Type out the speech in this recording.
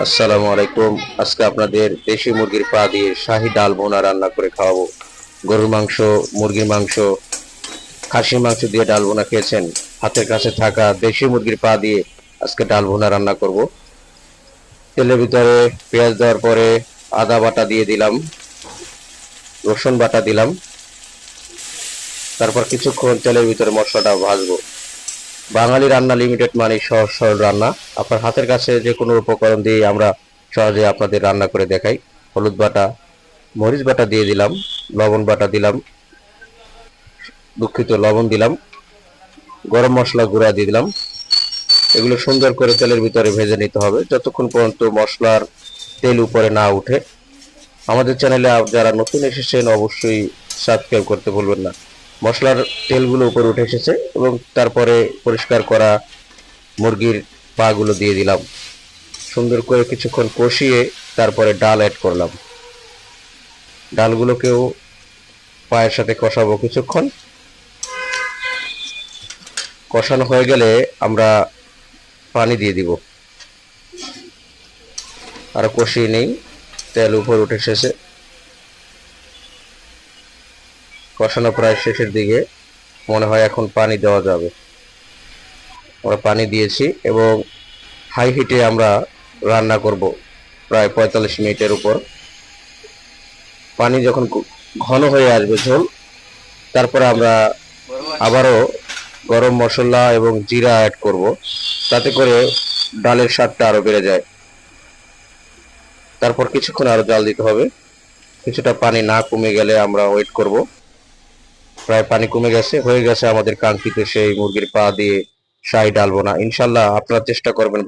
আসসালামু আলাইকুম। আজকে আপনাদের দেশি মুরগির পা দিয়ে শাহী ডাল ভুনা রান্না করে খাওয়াবো। গরুর মাংস, মুরগির মাংস, খাসির মাংস দিয়ে ডাল ভুনা খেয়েছেন? হাতের কাছে থাকা দেশি মুরগির পা দিয়ে আজকে ডাল ভুনা রান্না করব। তেলের ভিতরে পেঁয়াজ দেওয়ার পরে আদা বাটা দিয়ে দিলাম, রসুন বাটা দিলাম। তারপর কিছুক্ষণ তেলের ভিতরে মশলাটা ভাজবো। বাঙালি রান্না লিমিটেড মানে সহজ সরল রান্না। আপনার হাতের কাছে যে কোনো উপকরণ দিয়ে আমরা সহজে আপনাদের রান্না করে দেখাই। হলুদ বাটা, মরিচ বাটা দিয়ে দিলাম, লবণ বাটা দিলাম, দুঃখিত লবণ দিলাম, গরম মশলা গুঁড়া দিয়ে দিলাম। এগুলো সুন্দর করে তেলের ভিতরে ভেজে নিতে হবে যতক্ষণ পর্যন্ত মশলার তেল উপরে না উঠে। আমাদের চ্যানেলে যারা নতুন এসেছেন অবশ্যই সাবস্ক্রাইব করতে ভুলবেন না। মশলার তেলগুলো উপরে উঠে এসেছে এবং তারপরে পরিষ্কার করা মুরগির পা গুলো দিয়ে দিলাম। সুন্দর করে কিছুক্ষণ কষিয়ে তারপরে ডাল অ্যাড করলাম। ডালগুলোকেও পায়ের সাথে কষাবো কিছুক্ষণ। কষানো হয়ে গেলে আমরা পানি দিয়ে দিব। আর কষিয়ে নেই, তেল উপর উঠে এসেছে। কষানো প্রায় শেষের দিকে, মনে হয় এখন পানি দেওয়া যাবে। আমরা পানি দিয়েছি এবং হাই হিটে আমরা রান্না করব প্রায় 45 মিনিটের উপর। পানি যখন ঘন হয়ে আসবে ঝোল, তারপরে আমরা আবারও গরম মশলা এবং জিরা অ্যাড করব, তাতে করে ডালের স্বাদটা আরো বেড়ে যায়। তারপর কিছুক্ষণ আরো জাল দিতে হবে। কিছুটা পানি না কমে গেলে আমরা ওয়েট করব। প্রায় পানি কমে গেছে, হয়ে গেছে আমাদের কাঙ্ক্ষিত সেই মুরগির পা দিয়ে শাহী ডাল ভুনা। ইনশাল্লাহ আপনারা চেষ্টা করবেন।